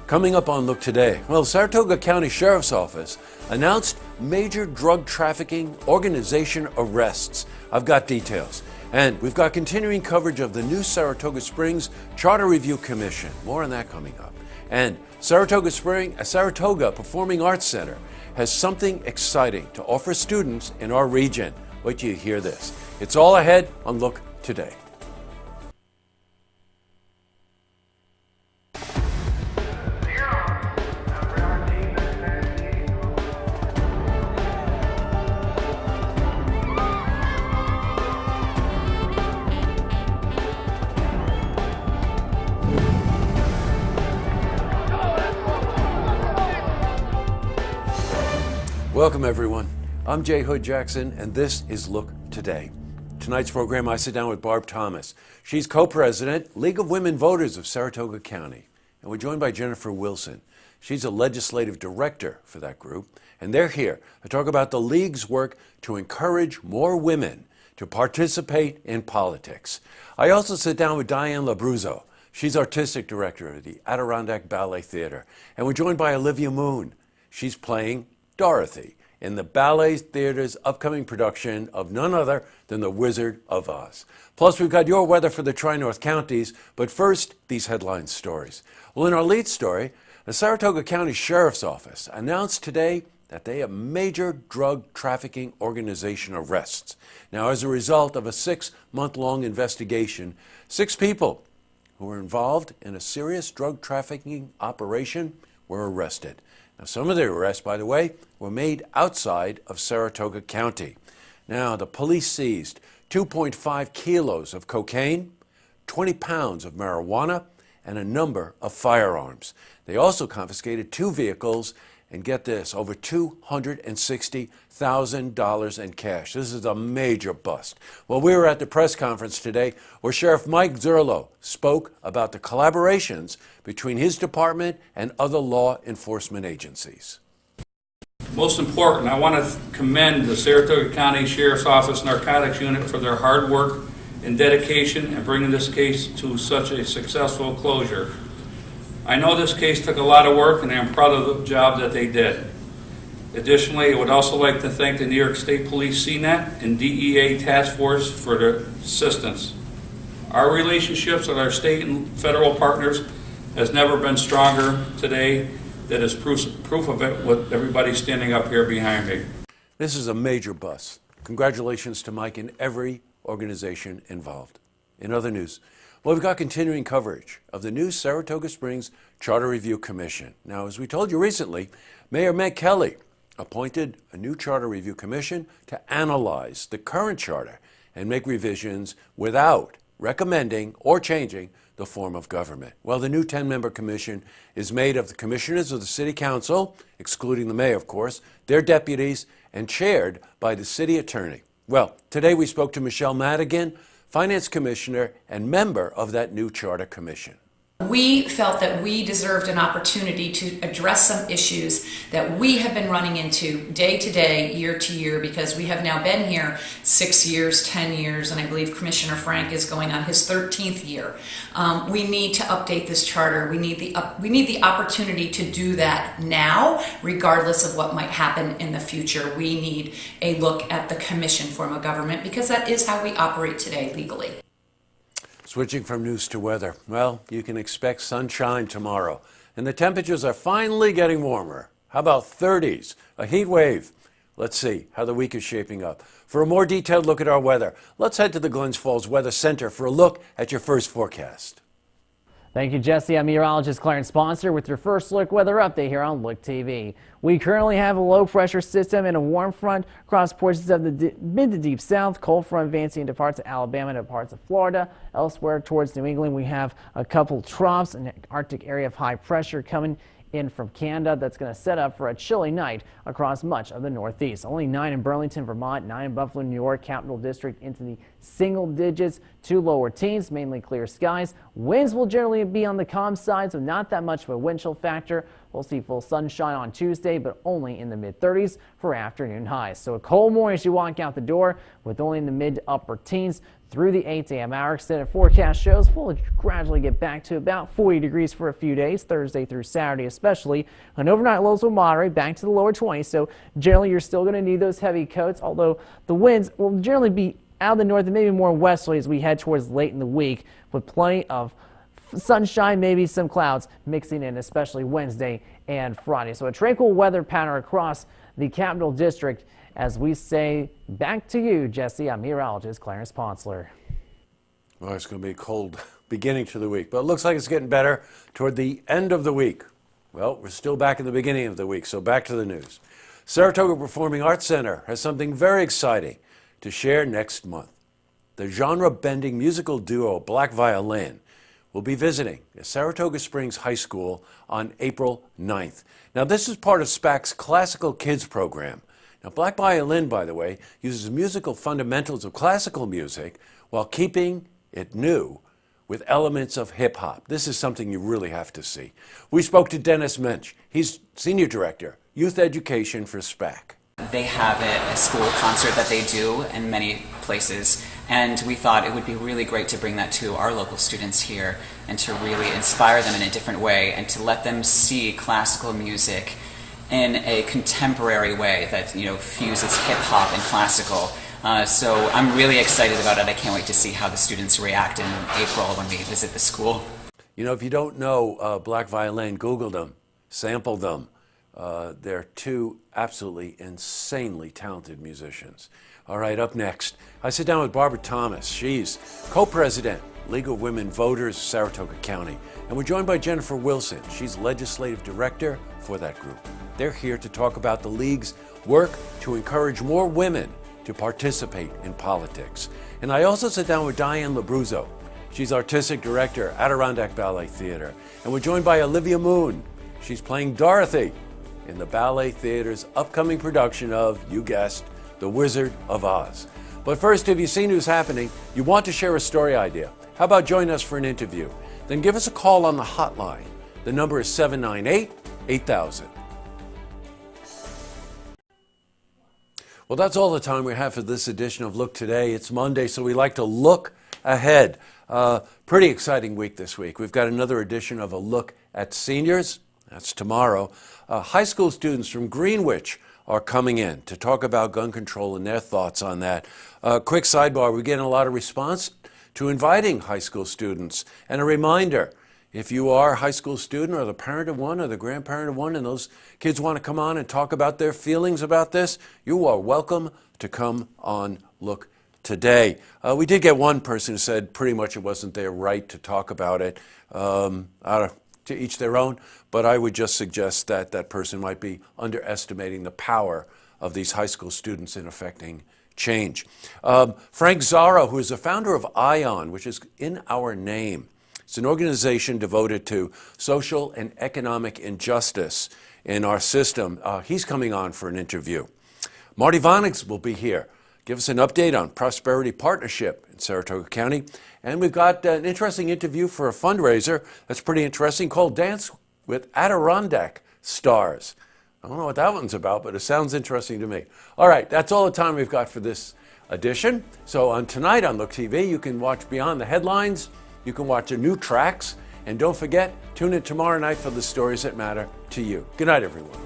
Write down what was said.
Coming up on Look Today, well, Saratoga County Sheriff's Office announced major drug trafficking organization arrests. I've got details. And we've got continuing coverage of the new Saratoga Springs Charter Review Commission. More on that coming up. And Saratoga Performing Arts Center has something exciting to offer students in our region. Wait till you hear this. It's all ahead on Look Today. Welcome, everyone. I'm Jay Hood Jackson, and this is Look Today. Tonight's program, I sit down with Barb Thomas. She's co-president, League of Women Voters of Saratoga County. And we're joined by Jennifer Wilson. She's a legislative director for that group. And they're here to talk about the League's work to encourage more women to participate in politics. I also sit down with Diane Labruzzo. She's artistic director of the Adirondack Ballet Theater. And we're joined by Olivia Moon. She's playing Dorothy in the Ballet Theater's upcoming production of none other than The Wizard of Oz. Plus, we've got your weather for the Tri-North counties, but first, these headline stories. Well, in our lead story, the Saratoga County Sheriff's Office announced today that they have major drug trafficking organization arrests. Now, as a result of a 6-month-long investigation, 6 people who were involved in a serious drug trafficking operation were arrested. Now, some of the arrests, by the way, were made outside of Saratoga County. Now, the police seized 2.5 kilos of cocaine, 20 pounds of marijuana, and a number of firearms. They also confiscated 2 vehicles and, get this, over $260,000 in cash. This is a major bust. Well, we were at the press conference today where Sheriff Mike Zerlo spoke about the collaborations between his department and other law enforcement agencies. Most important, I want to commend the Saratoga County Sheriff's Office Narcotics Unit for their hard work and dedication in bringing this case to such a successful closure. I know this case took a lot of work, and I'm proud of the job that they did. Additionally, I would also like to thank the New York State Police CNET and DEA Task Force for their assistance. Our relationships with our state and federal partners has never been stronger today. That is proof of it with everybody standing up here behind me. This is a major bust. Congratulations to Mike and every organization involved. In other news, well, we've got continuing coverage of the new Saratoga Springs Charter Review Commission. Now, as we told you recently, Mayor Meg Kelly appointed a new Charter Review Commission to analyze the current charter and make revisions without recommending or changing the form of government. Well, the new 10-member commission is made of the commissioners of the City Council, excluding the mayor, of course, their deputies, and chaired by the city attorney. Well, today we spoke to Michelle Madigan, Finance Commissioner and member of that new Charter Commission. We felt that we deserved an opportunity to address some issues that we have been running into day to day, year to year, because we have now been here 6 years, 10 years, and I believe Commissioner Frank is going on his 13th year. We need to update this charter. We need the opportunity to do that now, regardless of what might happen in the future. We need a look at the commission form of government because that is how we operate today legally. Switching from news to weather, well, you can expect sunshine tomorrow, and the temperatures are finally getting warmer. How about 30s, a heat wave? Let's see how the week is shaping up. For a more detailed look at our weather, let's head to the Glens Falls Weather Center for a look at your first forecast. Thank you, Jesse. I'm meteorologist Clarence Sponsor with your first look weather update here on Look TV. We currently have a low pressure system and a warm front across portions of the mid to deep south. Cold front advancing into parts of Alabama and parts of Florida. Elsewhere towards New England, we have a couple troughs, an Arctic area of high pressure coming in from Canada that's going to set up for a chilly night across much of the Northeast. Only 9 in Burlington, Vermont, 9 in Buffalo, New York, Capital District into the single digits, 2 lower teens, mainly clear skies. Winds will generally be on the calm side, so not that much of a wind chill factor. We'll see full sunshine on Tuesday, but only in the mid-30s for afternoon highs. So a cold morning as you walk out the door with only in the mid to upper teens through the 8 a.m. hour. Extended forecast shows we'll gradually get back to about 40 degrees for a few days, Thursday through Saturday especially. And overnight lows will moderate back to the lower 20s, so generally you're still going to need those heavy coats, although the winds will generally be out of the north and maybe more westerly as we head towards late in the week, with plenty of sunshine, maybe some clouds mixing in, especially Wednesday and Friday. So a tranquil weather pattern across the Capital District. As we say back to you, Jesse, I'm meteorologist Clarence Ponsler. Well, it's going to be a cold beginning to the week, but it looks like it's getting better toward the end of the week. Well, we're still back in the beginning of the week, so back to the news. Saratoga Performing Arts Center has something very exciting to share next month. The genre-bending musical duo Black Violin will be visiting Saratoga Springs High School on April 9th. Now, this is part of SPAC's Classical Kids program. Now, Black Violin, by the way, uses musical fundamentals of classical music while keeping it new with elements of hip-hop. This is something you really have to see. We spoke to Dennis Mensch. He's Senior Director, Youth Education for SPAC. They have a school concert that they do in many places, and we thought it would be really great to bring that to our local students here and to really inspire them in a different way and to let them see classical music in a contemporary way that, fuses hip-hop and classical. So I'm really excited about it. I can't wait to see how the students react in April when we visit the school. If you don't know Black Violin, Google them, sample them. They're two absolutely insanely talented musicians. All right, up next, I sit down with Barbara Thomas. She's co-president, League of Women Voters, Saratoga County. And we're joined by Jennifer Wilson. She's legislative director for that group. They're here to talk about the League's work to encourage more women to participate in politics. And I also sit down with Diane Labruzzo. She's artistic director, Adirondack Ballet Theater. And we're joined by Olivia Moon. She's playing Dorothy in the Ballet Theater's upcoming production of, you guessed, The Wizard of Oz. But first, if you've seen who's happening, you want to share a story idea, how about join us for an interview? Then give us a call on the hotline. The number is 798-8000. Well, that's all the time we have for this edition of Look Today. It's Monday, so we like to look ahead. Pretty exciting week this week. We've got another edition of A Look at Seniors. That's tomorrow. High school students from Greenwich are coming in to talk about gun control and their thoughts on that. Quick sidebar, we're getting a lot of response to inviting high school students. And a reminder, if you are a high school student or the parent of one or the grandparent of one and those kids want to come on and talk about their feelings about this, you are welcome to come on Look Today. We did get one person who said pretty much it wasn't their right to talk about it. To each their own, but I would just suggest that that person might be underestimating the power of these high school students in affecting change. Frank Zara, who is the founder of ION, which is in our name. It's an organization devoted to social and economic injustice in our system. He's coming on for an interview. Marty Vonix will be here. Give us an update on Prosperity Partnership in Saratoga County. And we've got an interesting interview for a fundraiser that's pretty interesting called Dance with Adirondack Stars. I don't know what that one's about, but it sounds interesting to me. All right, that's all the time we've got for this edition. So on tonight on Look TV, you can watch Beyond the Headlines. You can watch the new tracks. And don't forget, tune in tomorrow night for the stories that matter to you. Good night, everyone.